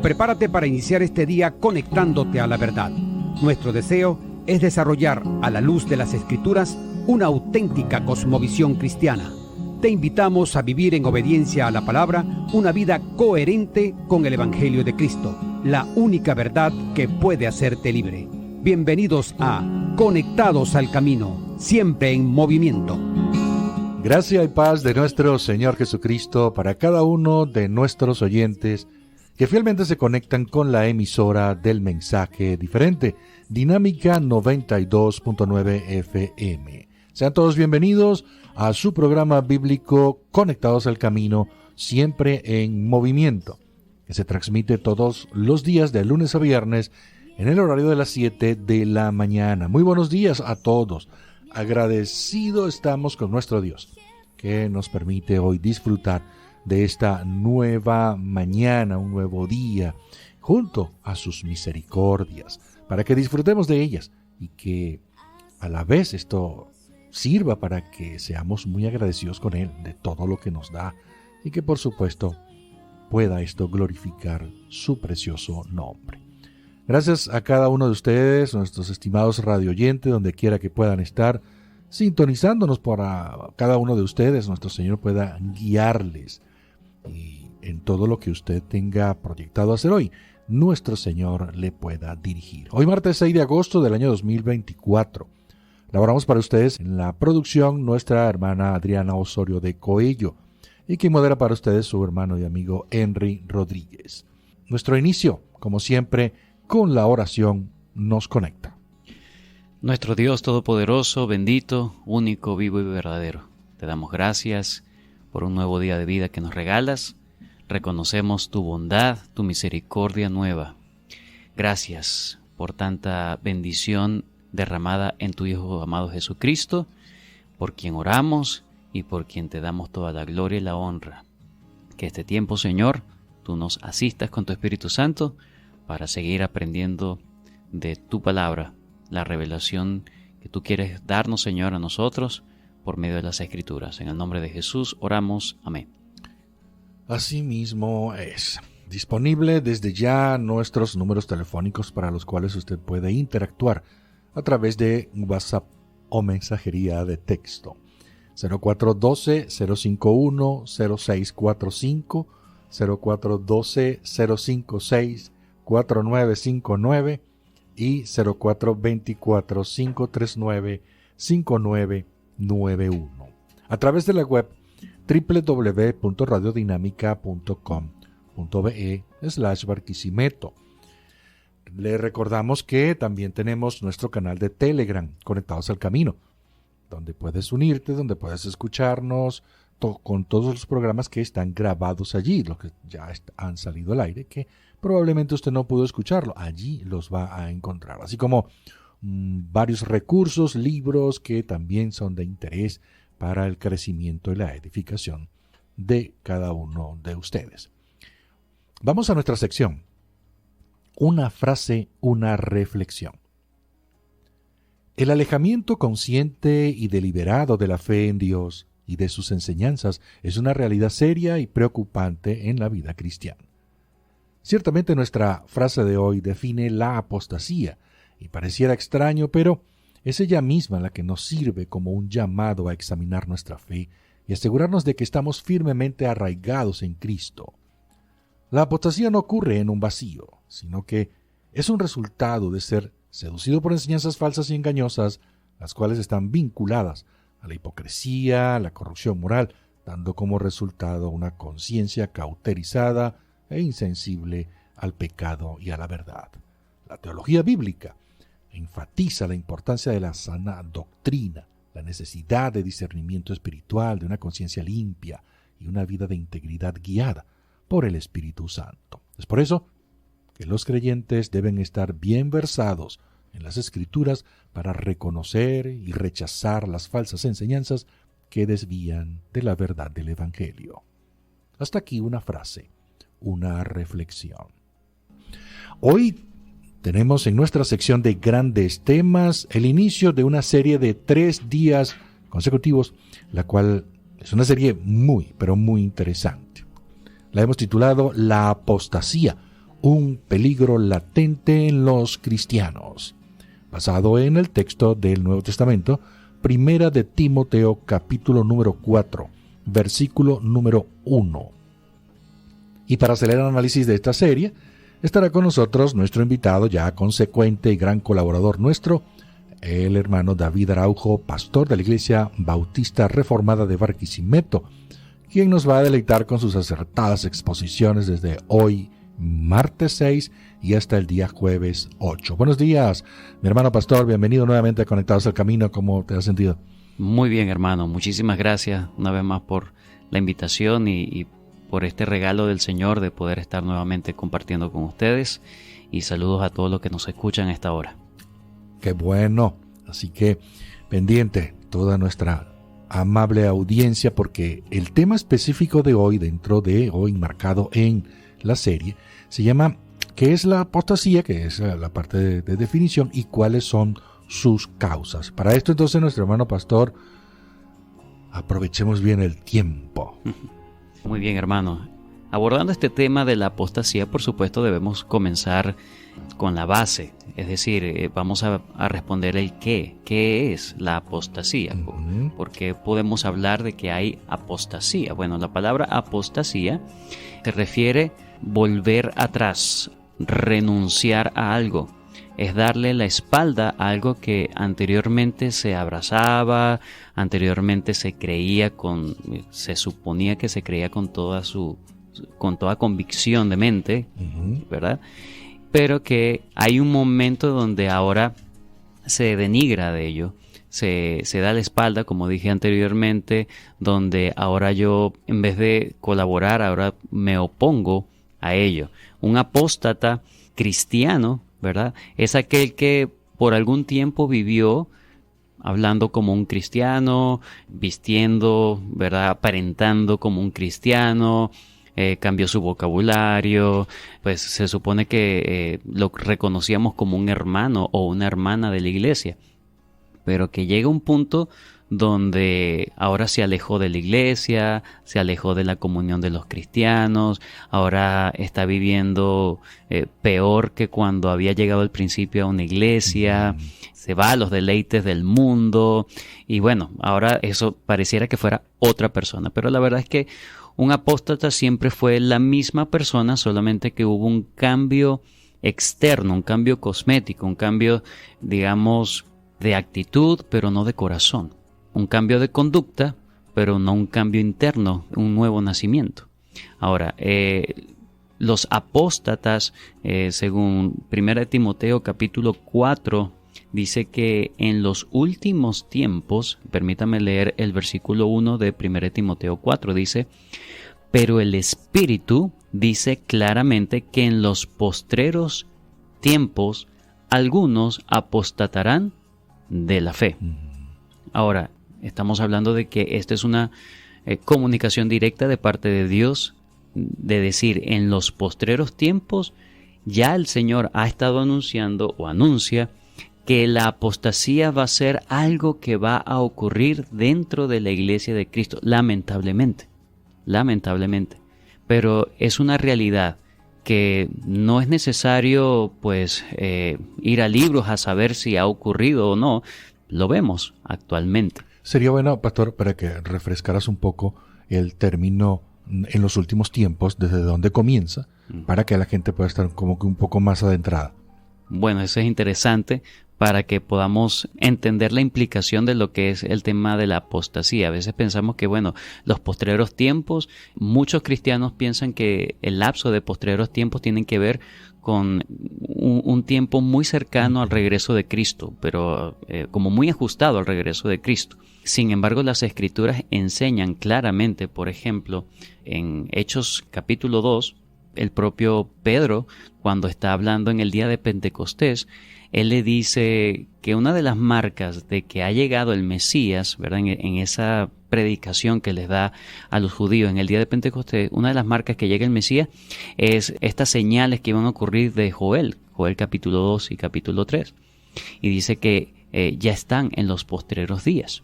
Prepárate para iniciar este día conectándote a la verdad. Nuestro deseo es desarrollar, a la luz de las Escrituras, una auténtica cosmovisión cristiana. Te invitamos a vivir en obediencia a la palabra una vida coherente con el Evangelio de Cristo, la única verdad que puede hacerte libre. Bienvenidos a Conectados al Camino, siempre en movimiento. Gracia y paz de nuestro Señor Jesucristo para cada uno de nuestros oyentes que fielmente se conectan con la emisora del mensaje diferente, Dinámica 92.9 FM. Sean todos bienvenidos a su programa bíblico Conectados al Camino, siempre en movimiento, que se transmite todos los días de lunes a viernes en el horario de las 7 de la mañana. Muy buenos días a todos. Agradecido estamos con nuestro Dios, que nos permite hoy disfrutar de esta nueva mañana, un nuevo día, junto a sus misericordias, para que disfrutemos de ellas y que a la vez esto sirva para que seamos muy agradecidos con Él de todo lo que nos da y que por supuesto pueda esto glorificar su precioso nombre. Gracias a cada uno de ustedes, nuestros estimados radioyentes, donde quiera que puedan estar, sintonizándonos para cada uno de ustedes, nuestro Señor pueda guiarles y en todo lo que usted tenga proyectado hacer hoy, nuestro Señor le pueda dirigir. Hoy martes 6 de agosto del año 2024. Laboramos para ustedes en la producción nuestra hermana Adriana Osorio de Coello y quien modera para ustedes su hermano y amigo Henry Rodríguez. Nuestro inicio, como siempre, con la oración nos conecta. Nuestro Dios Todopoderoso, bendito, único, vivo y verdadero, te damos gracias por un nuevo día de vida que nos regalas. Reconocemos tu bondad, tu misericordia nueva. Gracias por tanta bendición derramada en tu Hijo amado Jesucristo, por quien oramos y por quien te damos toda la gloria y la honra. Que este tiempo, Señor, tú nos asistas con tu Espíritu Santo para seguir aprendiendo de tu palabra, la revelación que tú quieres darnos, Señor, a nosotros por medio de las Escrituras. En el nombre de Jesús oramos. Amén. Así mismo es. Disponible desde ya nuestros números telefónicos para los cuales usted puede interactuar a través de WhatsApp o mensajería de texto. 0412-051-0645, 0412-056-4959 y 0424-539-5991. A través de la web www.radiodinamica.com.be/Barquisimeto. Le recordamos que también tenemos nuestro canal de Telegram, Conectados al Camino, donde puedes unirte, donde puedes escucharnos con todos los programas que están grabados allí, los que ya han salido al aire, que probablemente usted no pudo escucharlo. Allí los va a encontrar, así como varios recursos, libros que también son de interés para el crecimiento y la edificación de cada uno de ustedes. Vamos a nuestra sección. Una frase, una reflexión. El alejamiento consciente y deliberado de la fe en Dios y de sus enseñanzas es una realidad seria y preocupante en la vida cristiana. Ciertamente nuestra frase de hoy define la apostasía y pareciera extraño, pero es ella misma la que nos sirve como un llamado a examinar nuestra fe y asegurarnos de que estamos firmemente arraigados en Cristo. La apostasía no ocurre en un vacío, sino que es un resultado de ser seducido por enseñanzas falsas y engañosas, las cuales están vinculadas a la hipocresía, a la corrupción moral, dando como resultado una conciencia cauterizada e insensible al pecado y a la verdad. La teología bíblica enfatiza la importancia de la sana doctrina, la necesidad de discernimiento espiritual, de una conciencia limpia y una vida de integridad guiada por el Espíritu Santo. Es por eso que los creyentes deben estar bien versados en las Escrituras para reconocer y rechazar las falsas enseñanzas que desvían de la verdad del Evangelio. Hasta aquí una frase, una reflexión. Hoy tenemos en nuestra sección de grandes temas el inicio de una serie de 3 días consecutivos, la cual es una serie muy, pero muy interesante. La hemos titulado La apostasía, un peligro latente en los cristianos, basado en el texto del Nuevo Testamento, Primera de Timoteo, capítulo número 4, versículo número 1. Y para hacer el análisis de esta serie, estará con nosotros nuestro invitado ya consecuente y gran colaborador nuestro, el hermano David Araujo, pastor de la Iglesia Bautista Reformada de Barquisimeto, quien nos va a deleitar con sus acertadas exposiciones desde hoy, martes 6, y hasta el día jueves 8. Buenos días, mi hermano pastor, bienvenido nuevamente a Conectados al Camino. ¿Cómo te has sentido? Muy bien, hermano, muchísimas gracias una vez más por la invitación y por este regalo del Señor de poder estar nuevamente compartiendo con ustedes, y saludos a todos los que nos escuchan a esta hora. Qué bueno, así que pendiente toda nuestra amable audiencia, porque el tema específico de hoy, dentro de hoy marcado en la serie, se llama ¿qué es la apostasía?, que es la parte de definición, y cuáles son sus causas. Para esto entonces, nuestro hermano pastor, aprovechemos bien el tiempo. Muy bien, hermano. Abordando este tema de la apostasía, por supuesto debemos comenzar con la base, es decir, vamos a responder el qué. ¿Qué es la apostasía? ¿Por qué podemos hablar de que hay apostasía? Bueno, la palabra apostasía se refiere volver atrás, renunciar a algo. Es darle la espalda a algo que anteriormente se abrazaba, anteriormente se suponía que se creía con toda convicción de mente, ¿verdad? Pero que hay un momento donde ahora se denigra de ello, se da la espalda, como dije anteriormente, donde ahora yo, en vez de colaborar, ahora me opongo a ello. Un apóstata cristiano, ¿verdad?, es aquel que por algún tiempo vivió hablando como un cristiano, vistiendo, ¿verdad?, aparentando como un cristiano, cambió su vocabulario, pues se supone que lo reconocíamos como un hermano o una hermana de la iglesia, pero que llega un punto donde ahora se alejó de la iglesia, se alejó de la comunión de los cristianos, ahora está viviendo peor que cuando había llegado al principio a una iglesia, se va a los deleites del mundo, y bueno, ahora eso pareciera que fuera otra persona, pero la verdad es que un apóstata siempre fue la misma persona, solamente que hubo un cambio externo, un cambio cosmético, un cambio, digamos, de actitud, pero no de corazón. Un cambio de conducta, pero no un cambio interno, un nuevo nacimiento. Ahora, los apóstatas, según 1 Timoteo capítulo 4, dice que en los últimos tiempos, permítame leer el versículo 1 de 1 Timoteo 4, dice: pero el Espíritu dice claramente que en los postreros tiempos algunos apostatarán de la fe. Ahora, estamos hablando de que esta es una comunicación directa de parte de Dios, de decir, en los postreros tiempos ya el Señor ha estado anunciando o anuncia que la apostasía va a ser algo que va a ocurrir dentro de la iglesia de Cristo, lamentablemente, pero es una realidad que no es necesario pues ir a libros a saber si ha ocurrido o no, lo vemos actualmente. Sería bueno, pastor, para que refrescaras un poco el término en los últimos tiempos, desde dónde comienza, para que la gente pueda estar como que un poco más adentrada. Bueno, eso es interesante para que podamos entender la implicación de lo que es el tema de la apostasía. A veces pensamos que, bueno, los postreros tiempos, muchos cristianos piensan que el lapso de postreros tiempos tienen que ver con un tiempo muy cercano al regreso de Cristo, pero como muy ajustado al regreso de Cristo. Sin embargo, las Escrituras enseñan claramente, por ejemplo, en Hechos capítulo 2, el propio Pedro, cuando está hablando en el día de Pentecostés, él le dice que una de las marcas de que ha llegado el Mesías, ¿verdad?, en esa predicación que les da a los judíos en el día de Pentecostés, una de las marcas que llega el Mesías es estas señales que iban a ocurrir de Joel capítulo 2 y capítulo 3. Y dice que ya están en los postreros días.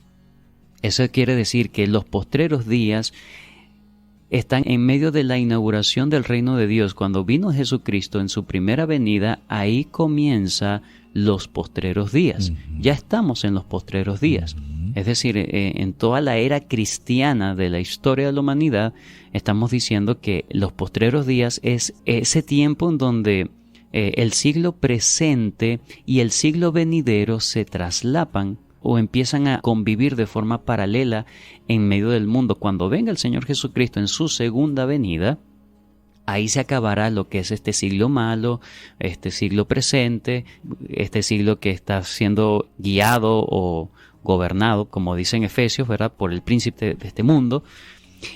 Eso quiere decir que en los postreros días están en medio de la inauguración del reino de Dios. Cuando vino Jesucristo en su primera venida, ahí comienza los postreros días. Ya estamos en los postreros días. Es decir, en toda la era cristiana de la historia de la humanidad, estamos diciendo que los postreros días es ese tiempo en donde el siglo presente y el siglo venidero se traslapan o empiezan a convivir de forma paralela en medio del mundo. Cuando venga el Señor Jesucristo en su segunda venida, ahí se acabará lo que es este siglo malo, este siglo presente, este siglo que está siendo guiado o gobernado, como dice en Efesios, ¿verdad?, por el príncipe de este mundo.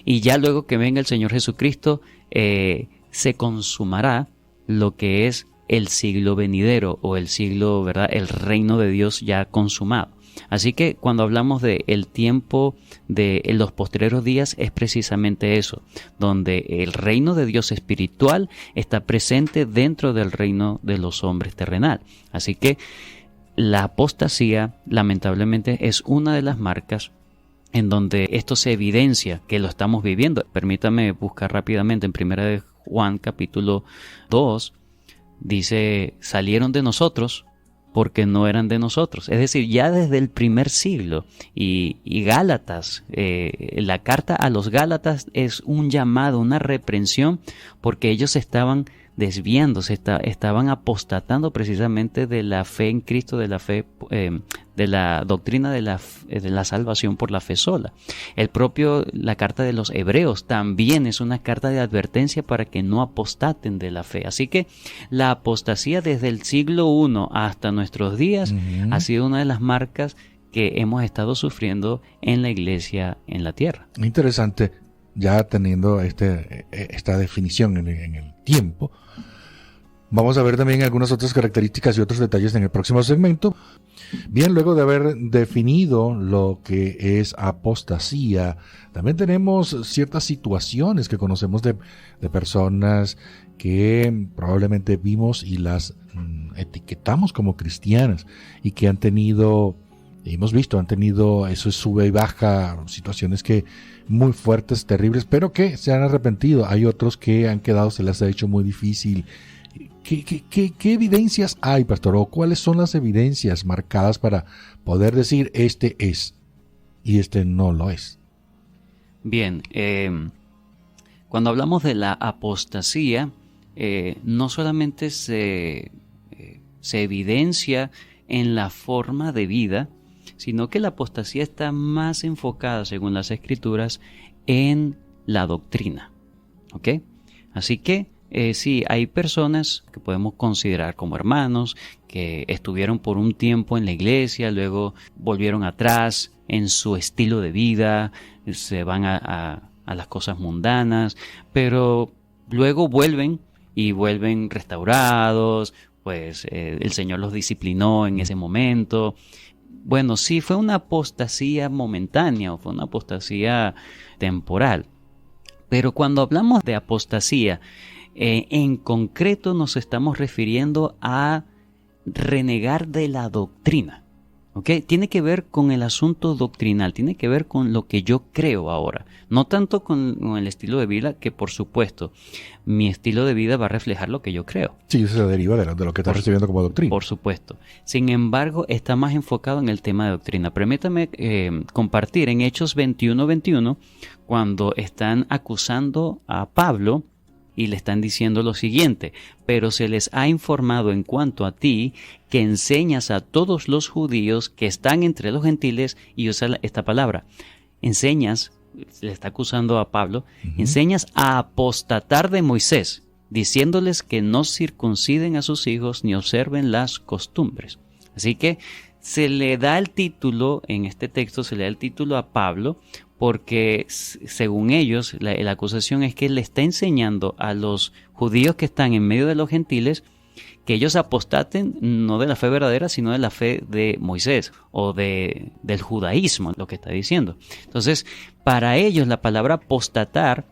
Y ya luego que venga el Señor Jesucristo, se consumará lo que es el siglo venidero o el siglo, ¿verdad?, el reino de Dios ya consumado. Así que cuando hablamos de el tiempo de los postreros días es precisamente eso, donde el reino de Dios espiritual está presente dentro del reino de los hombres terrenal. Así que la apostasía, lamentablemente, es una de las marcas en donde esto se evidencia que lo estamos viviendo. Permítame buscar rápidamente en 1 de Juan capítulo 2, dice, salieron de nosotros porque no eran de nosotros. Es decir, ya desde el primer siglo. Y Gálatas, la carta a los Gálatas es un llamado, una reprensión, porque ellos estaban desviándose, estaban apostatando precisamente de la fe en Cristo, de la fe, de la doctrina de la salvación por la fe sola. La carta de los Hebreos también es una carta de advertencia para que no apostaten de la fe. Así que la apostasía desde el siglo I hasta nuestros días ha sido una de las marcas que hemos estado sufriendo en la iglesia en la tierra. Interesante, ya teniendo esta definición en el tiempo. Vamos a ver también algunas otras características y otros detalles en el próximo segmento. Bien, luego de haber definido lo que es apostasía, también tenemos ciertas situaciones que conocemos de personas que probablemente vimos y las etiquetamos como cristianas y que han tenido eso, sube y baja, situaciones que muy fuertes, terribles, pero que se han arrepentido. Hay otros que han quedado, se les ha hecho muy difícil. ¿Qué evidencias hay, pastor? ¿O cuáles son las evidencias marcadas para poder decir este es y este no lo es? Bien, cuando hablamos de la apostasía, no solamente se evidencia en la forma de vida, sino que la apostasía está más enfocada, según las Escrituras, en la doctrina. ¿Ok? Así que sí, hay personas que podemos considerar como hermanos, que estuvieron por un tiempo en la iglesia, luego volvieron atrás en su estilo de vida, se van a las cosas mundanas, pero luego vuelven restaurados, pues el Señor los disciplinó en ese momento. Bueno, sí, fue una apostasía momentánea o fue una apostasía temporal. Pero cuando hablamos de apostasía, en concreto nos estamos refiriendo a renegar de la doctrina. ¿Ok? Tiene que ver con el asunto doctrinal, tiene que ver con lo que yo creo ahora. No tanto con el estilo de vida, que por supuesto, mi estilo de vida va a reflejar lo que yo creo. Sí, eso se deriva de lo que estás recibiendo como doctrina. Por supuesto. Sin embargo, está más enfocado en el tema de doctrina. Permítame compartir en Hechos 21:21, cuando están acusando a Pablo, y le están diciendo lo siguiente: pero se les ha informado en cuanto a ti que enseñas a todos los judíos que están entre los gentiles, y usa esta palabra, enseñas, le está acusando a Pablo, enseñas a apostatar de Moisés, diciéndoles que no circunciden a sus hijos ni observen las costumbres. Así que se le da el título, en este texto se le da el título a Pablo, porque según ellos la acusación es que él le está enseñando a los judíos que están en medio de los gentiles que ellos apostaten no de la fe verdadera, sino de la fe de Moisés o del judaísmo, lo que está diciendo. Entonces, para ellos la palabra apostatar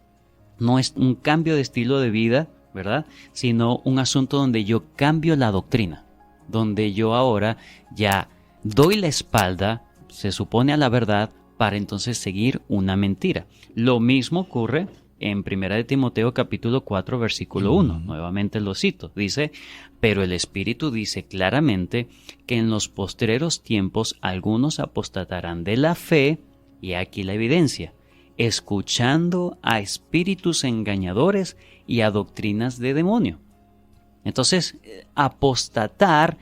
no es un cambio de estilo de vida, ¿verdad?, sino un asunto donde yo cambio la doctrina, donde yo ahora ya doy la espalda, se supone, a la verdad, para entonces seguir una mentira. Lo mismo ocurre en 1 Timoteo capítulo 4 versículo 1. Nuevamente lo cito. Dice, pero el Espíritu dice claramente que en los postreros tiempos algunos apostatarán de la fe, y aquí la evidencia, escuchando a espíritus engañadores y a doctrinas de demonio. Entonces, apostatar,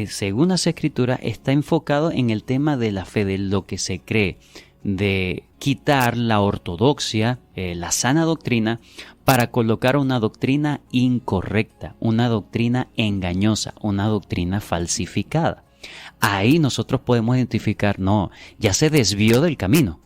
según las Escrituras, está enfocado en el tema de la fe, de lo que se cree, de quitar la ortodoxia, la sana doctrina, para colocar una doctrina incorrecta, una doctrina engañosa, una doctrina falsificada. Ahí nosotros podemos identificar, no, ya se desvió del camino,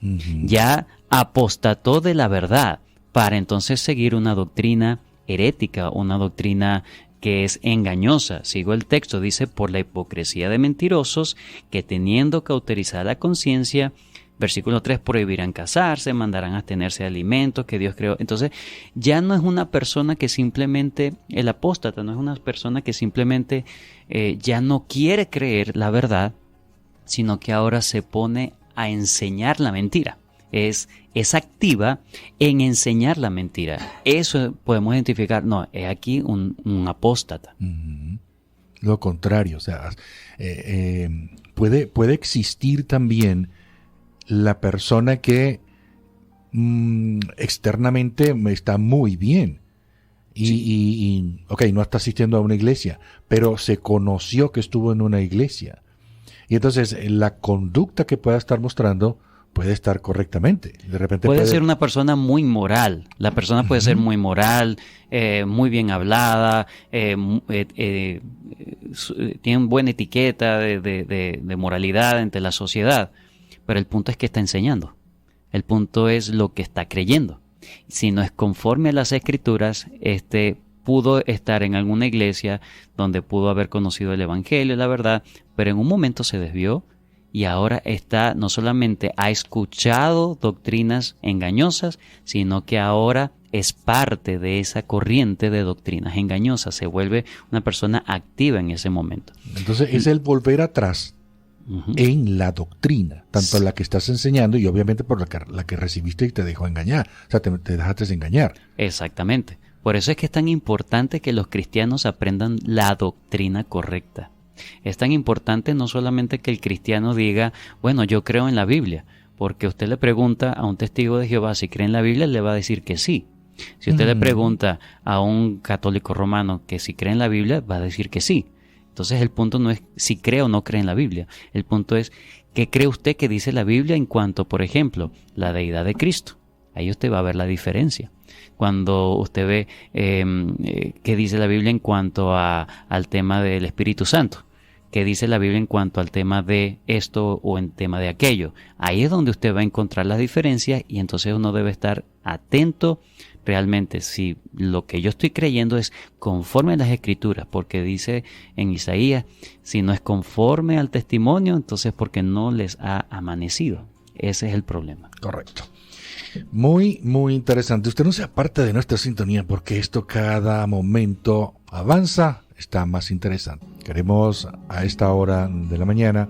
ya apostató de la verdad, para entonces seguir una doctrina herética, una doctrina que es engañosa. Sigo el texto, dice, por la hipocresía de mentirosos, que teniendo cauterizada la conciencia, versículo 3, prohibirán casarse, mandarán abstenerse de alimentos que Dios creó. Entonces, ya no es una persona que simplemente, el apóstata no es una persona que simplemente ya no quiere creer la verdad, sino que ahora se pone a enseñar la mentira. Es activa en enseñar la mentira. Eso podemos identificar, no, es aquí un apóstata. Lo contrario, o sea, puede existir también la persona que externamente está muy bien y no está asistiendo a una iglesia, pero se conoció que estuvo en una iglesia. Y entonces la conducta que pueda estar mostrando puede estar correctamente. De repente puede ser una persona muy moral. La persona puede ser muy moral, muy bien hablada, tiene buena etiqueta de moralidad entre la sociedad. Pero el punto es que está enseñando. El punto es lo que está creyendo. Si no es conforme a las Escrituras, pudo estar en alguna iglesia donde pudo haber conocido el Evangelio, la verdad, pero en un momento se desvió y ahora no solamente ha escuchado doctrinas engañosas, sino que ahora es parte de esa corriente de doctrinas engañosas. Se vuelve una persona activa en ese momento. Entonces es el volver atrás en la doctrina, tanto la que estás enseñando y obviamente por la que recibiste y te dejó engañar, o sea, te dejaste engañar. Exactamente. Por eso es que es tan importante que los cristianos aprendan la doctrina correcta. Es tan importante no solamente que el cristiano diga, bueno, yo creo en la Biblia, porque usted le pregunta a un testigo de Jehová si cree en la Biblia, le va a decir que sí. Si usted le pregunta a un católico romano que si cree en la Biblia, va a decir que sí. Entonces el punto no es si cree o no cree en la Biblia. El punto es qué cree usted que dice la Biblia en cuanto, por ejemplo, la deidad de Cristo. Ahí usted va a ver la diferencia. Cuando usted ve qué dice la Biblia en cuanto al tema del Espíritu Santo, qué dice la Biblia en cuanto al tema de esto o en tema de aquello. Ahí es donde usted va a encontrar las diferencias y entonces uno debe estar atento realmente si lo que yo estoy creyendo es conforme a las Escrituras, porque dice en Isaías, si no es conforme al testimonio, entonces porque no les ha amanecido. Ese es el problema. Correcto. Muy, muy interesante. Usted no se aparte de nuestra sintonía porque esto cada momento avanza, está más interesante. Queremos a esta hora de la mañana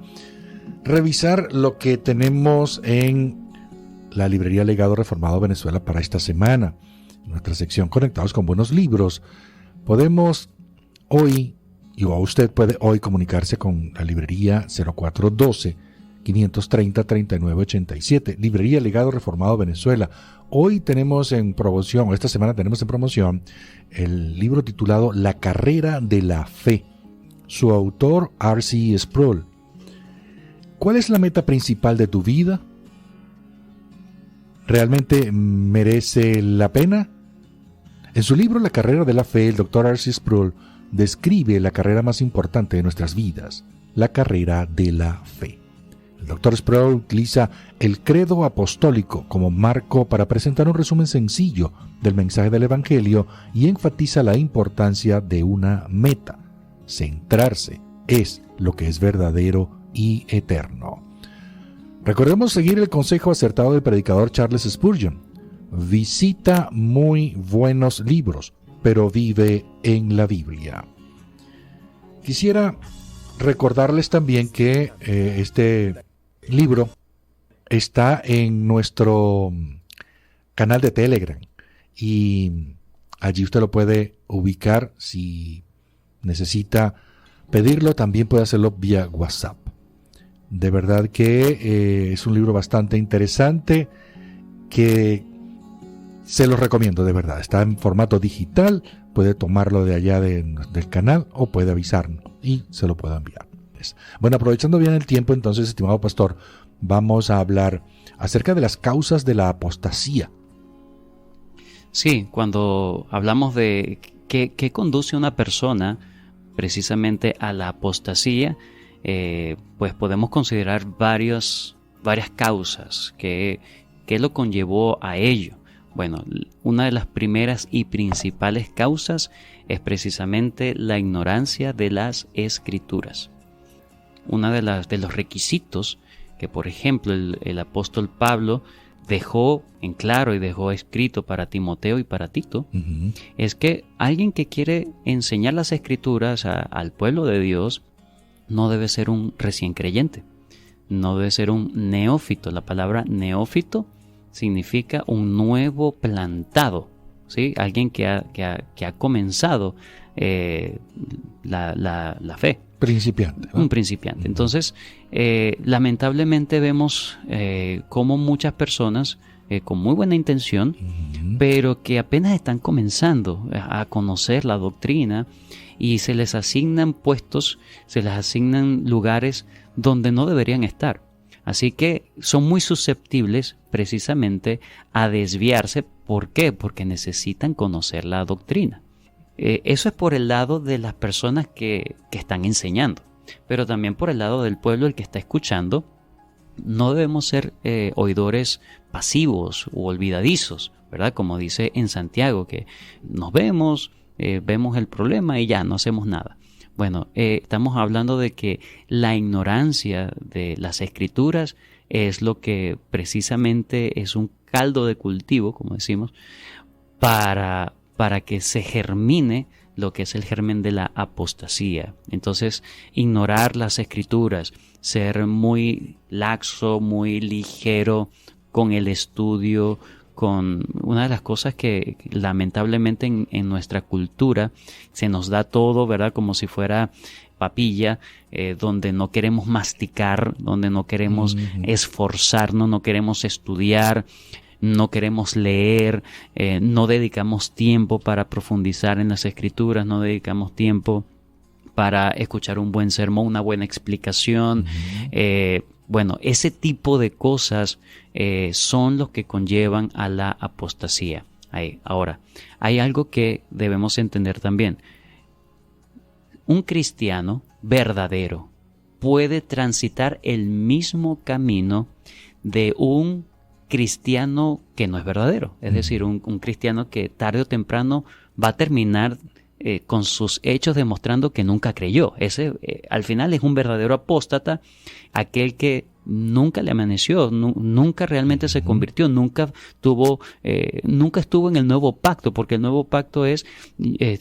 revisar lo que tenemos en la librería Legado Reformado Venezuela para esta semana. En nuestra sección Conectados con Buenos Libros, podemos hoy, o usted puede hoy comunicarse con la librería 0412-530-3987, librería Legado Reformado Venezuela. Hoy tenemos en promoción, esta semana tenemos en promoción, el libro titulado La Carrera de la Fe. Su autor, R.C. Sproul. ¿Cuál es la meta principal de tu vida? ¿Realmente merece la pena? En su libro La Carrera de la Fe, el Dr. R.C. Sproul describe la carrera más importante de nuestras vidas, la carrera de la fe. El Dr. Sproul utiliza el credo apostólico como marco para presentar un resumen sencillo del mensaje del Evangelio y enfatiza la importancia de una meta. Centrarse es lo que es verdadero y eterno. Recordemos seguir el consejo acertado del predicador Charles Spurgeon. Visita muy buenos libros, pero vive en la Biblia. Quisiera recordarles también que este libro está en nuestro canal de Telegram. y allí usted lo puede ubicar. Si necesita pedirlo, también puede hacerlo vía WhatsApp. De verdad que es un libro bastante interesante que se lo recomiendo, de verdad. Está en formato digital, puede tomarlo de allá del canal o puede avisarnos y se lo puedo enviar. Bueno, aprovechando bien el tiempo, entonces, estimado pastor, vamos a hablar acerca de las causas de la apostasía. Sí, cuando hablamos de qué conduce a una persona precisamente a la apostasía, pues podemos considerar varias causas que lo conllevó a ello. Bueno, una de las primeras y principales causas es precisamente la ignorancia de las Escrituras. Uno de los requisitos que, por ejemplo, el apóstol Pablo dejó en claro y dejó escrito para Timoteo y para Tito, es que alguien que quiere enseñar las Escrituras al pueblo de Dios no debe ser un recién creyente, no debe ser un neófito. La palabra neófito significa un nuevo plantado, ¿sí? Alguien que ha comenzado la fe. Principiante, ¿no? Un principiante. Entonces, lamentablemente vemos cómo muchas personas con muy buena intención, pero que apenas están comenzando a conocer la doctrina y se les asignan puestos, se les asignan lugares donde no deberían estar. Así que son muy susceptibles precisamente a desviarse. ¿Por qué? Porque necesitan conocer la doctrina. Eso es por el lado de las personas que están enseñando, pero también por el lado del pueblo, el que está escuchando. No debemos ser oidores pasivos u olvidadizos, ¿verdad? Como dice en Santiago, que nos vemos el problema y ya no hacemos nada. Bueno, estamos hablando de que la ignorancia de las Escrituras es lo que precisamente es un caldo de cultivo, como decimos, para que se germine lo que es el germen de la apostasía. Entonces, ignorar las Escrituras, ser muy laxo, muy ligero con el estudio, con una de las cosas que lamentablemente en nuestra cultura se nos da todo, ¿verdad? Como si fuera papilla, donde no queremos masticar, donde no queremos esforzarnos, no queremos estudiar, no queremos leer, no dedicamos tiempo para profundizar en las Escrituras, no dedicamos tiempo para escuchar un buen sermón, una buena explicación. Bueno, ese tipo de cosas son los que conllevan a la apostasía. Ahora, hay algo que debemos entender también. Un cristiano verdadero puede transitar el mismo camino de un cristiano que no es verdadero. Es decir, un cristiano que tarde o temprano va a terminar con sus hechos demostrando que nunca creyó. Ese al final es un verdadero apóstata, aquel que nunca le amaneció, nunca realmente se convirtió, nunca estuvo en el nuevo pacto, porque el nuevo pacto es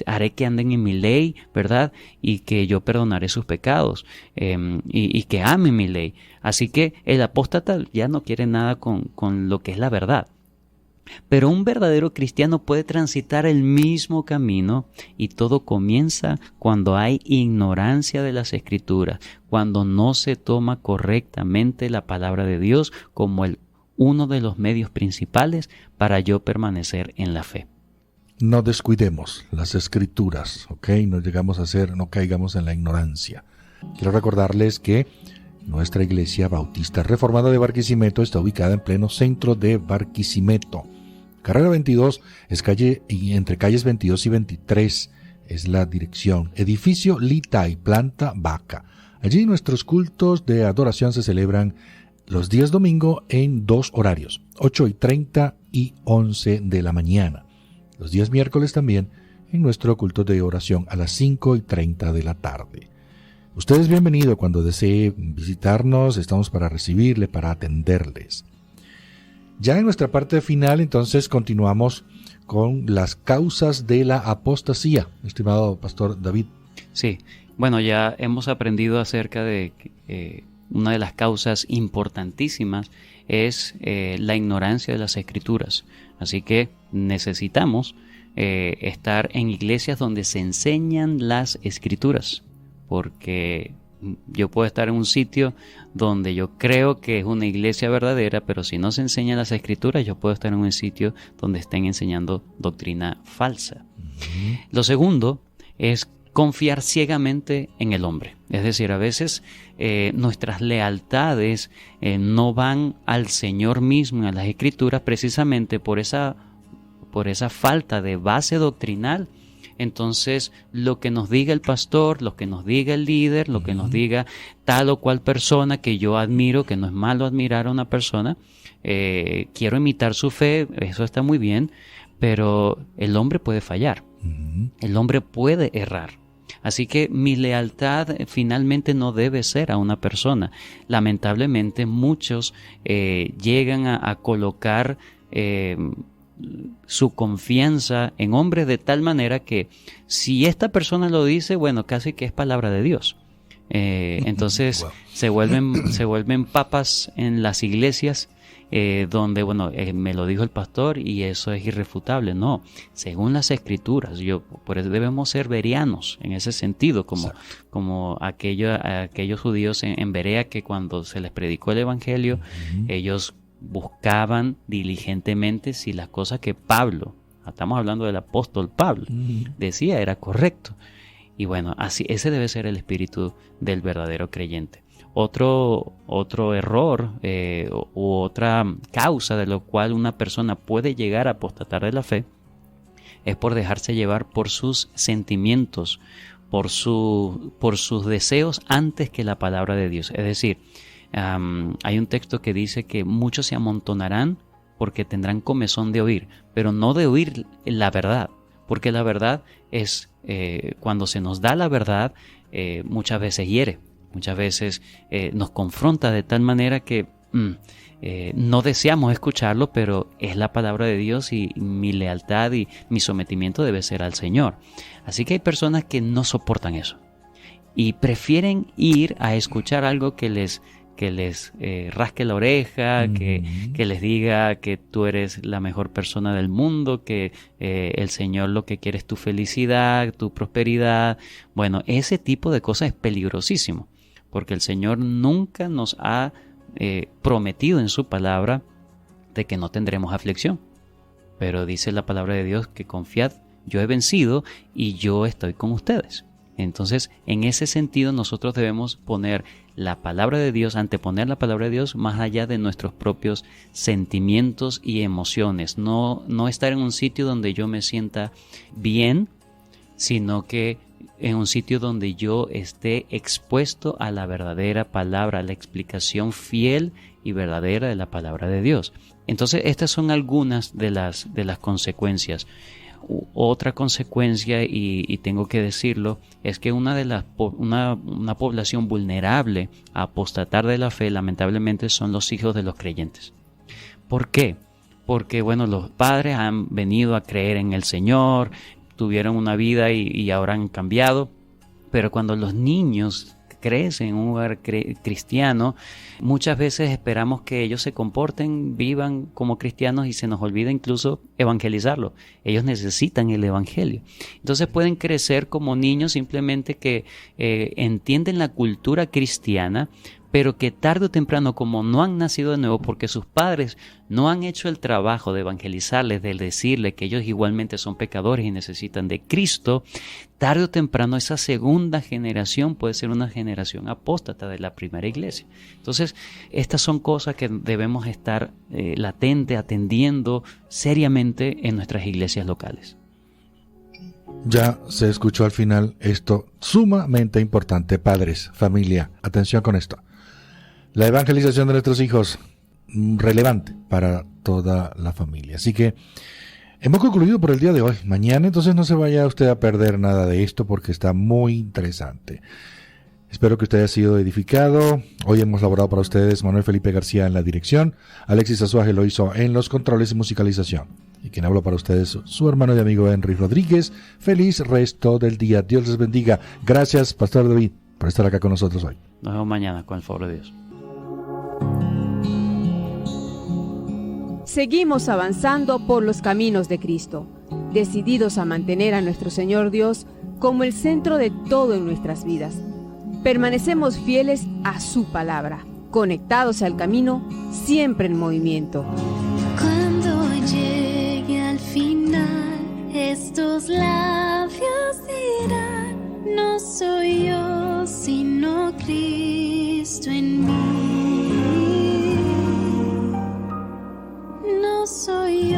haré que anden en mi ley, ¿verdad? Y que yo perdonaré sus pecados, y que amen mi ley. Así que el apóstata ya no quiere nada con lo que es la verdad. Pero un verdadero cristiano puede transitar el mismo camino, y todo comienza cuando hay ignorancia de las Escrituras, cuando no se toma correctamente la palabra de Dios como uno de los medios principales para yo permanecer en la fe. No descuidemos las Escrituras, ¿ok? No caigamos en la ignorancia. Quiero recordarles que nuestra Iglesia Bautista Reformada de Barquisimeto está ubicada en pleno centro de Barquisimeto. Carrera 22 es entre calles 22 y 23 es la dirección. Edificio Litay, planta Vaca. Allí nuestros cultos de adoración se celebran los días domingo en 2 horarios, 8:30 y 11 de la mañana. Los días miércoles también en nuestro culto de oración a las 5:30 de la tarde. Usted es bienvenido cuando desee visitarnos, estamos para recibirle, para atenderles. Ya en nuestra parte final, entonces, continuamos con las causas de la apostasía, estimado Pastor David. Sí, bueno, ya hemos aprendido acerca de una de las causas importantísimas es la ignorancia de las Escrituras. Así que necesitamos estar en iglesias donde se enseñan las Escrituras, porque yo puedo estar en un sitio donde yo creo que es una iglesia verdadera, pero si no se enseñan las Escrituras, yo puedo estar en un sitio donde estén enseñando doctrina falsa. Lo segundo es confiar ciegamente en el hombre. Es decir, a veces nuestras lealtades no van al Señor mismo, a las Escrituras, precisamente por esa falta de base doctrinal. Entonces, lo que nos diga el pastor, lo que nos diga el líder, lo que nos diga tal o cual persona que yo admiro, que no es malo admirar a una persona, quiero imitar su fe, eso está muy bien, pero el hombre puede fallar, el hombre puede errar. Así que mi lealtad finalmente no debe ser a una persona. Lamentablemente muchos llegan a colocar su confianza en hombres de tal manera que si esta persona lo dice, bueno, casi que es palabra de Dios. Entonces wow. se vuelven papas en las iglesias donde, bueno, me lo dijo el pastor y eso es irrefutable. No, según las Escrituras, por eso debemos ser bereanos en ese sentido, como aquellos judíos en Berea que cuando se les predicó el evangelio, ellos buscaban diligentemente si las cosas que Pablo, estamos hablando del apóstol Pablo, decía era correcto. Y bueno, así ese debe ser el espíritu del verdadero creyente. Otro error u otra causa de lo cual una persona puede llegar a apostatar de la fe es por dejarse llevar por sus sentimientos, por sus deseos antes que la palabra de Dios. Es decir, hay un texto que dice que muchos se amontonarán porque tendrán comezón de oír, pero no de oír la verdad, porque la verdad es, cuando se nos da la verdad, muchas veces hiere, muchas veces nos confronta de tal manera que no deseamos escucharlo, pero es la palabra de Dios y mi lealtad y mi sometimiento debe ser al Señor. Así que hay personas que no soportan eso y prefieren ir a escuchar algo que les rasque la oreja, que les diga que tú eres la mejor persona del mundo, que el Señor lo que quiere es tu felicidad, tu prosperidad. Bueno, ese tipo de cosas es peligrosísimo, porque el Señor nunca nos ha prometido en su palabra de que no tendremos aflicción. Pero dice la palabra de Dios que confiad, yo he vencido y yo estoy con ustedes. Entonces, en ese sentido, nosotros debemos poner la palabra de Dios, anteponer la palabra de Dios más allá de nuestros propios sentimientos y emociones. No estar en un sitio donde yo me sienta bien, sino que en un sitio donde yo esté expuesto a la verdadera palabra, a la explicación fiel y verdadera de la palabra de Dios. Entonces, estas son algunas de las consecuencias. Otra consecuencia, y tengo que decirlo, es que una población vulnerable a apostatar de la fe, lamentablemente, son los hijos de los creyentes. ¿Por qué? Porque, bueno, los padres han venido a creer en el Señor, tuvieron una vida y ahora han cambiado, pero cuando los niños crecen en un hogar cristiano, muchas veces esperamos que ellos se comporten, vivan como cristianos y se nos olvida incluso evangelizarlos. Ellos necesitan el evangelio. Entonces pueden crecer como niños simplemente que entienden la cultura cristiana, pero que tarde o temprano, como no han nacido de nuevo, porque sus padres no han hecho el trabajo de evangelizarles, de decirles que ellos igualmente son pecadores y necesitan de Cristo, tarde o temprano esa segunda generación puede ser una generación apóstata de la primera iglesia. Entonces, estas son cosas que debemos estar latente, atendiendo seriamente en nuestras iglesias locales. Ya se escuchó al final esto sumamente importante, padres, familia, atención con esto. La evangelización de nuestros hijos, relevante para toda la familia. Así que hemos concluido por el día de hoy. Mañana entonces no se vaya usted a perder nada de esto porque está muy interesante. Espero que usted haya sido edificado. Hoy hemos laborado para ustedes Manuel Felipe García en la dirección, Alexis Azuaje lo hizo en los controles y musicalización. Y quien habla para ustedes, su hermano y amigo Henry Rodríguez. Feliz resto del día. Dios les bendiga. Gracias, Pastor David, por estar acá con nosotros hoy. Nos vemos mañana, con el favor de Dios. Seguimos avanzando por los caminos de Cristo, decididos a mantener a nuestro Señor Dios como el centro de todo en nuestras vidas. Permanecemos fieles a su palabra, conectados al camino, siempre en movimiento. Cuando llegue al final, estos labios dirán: no soy yo, sino Cristo en mí. No soy yo.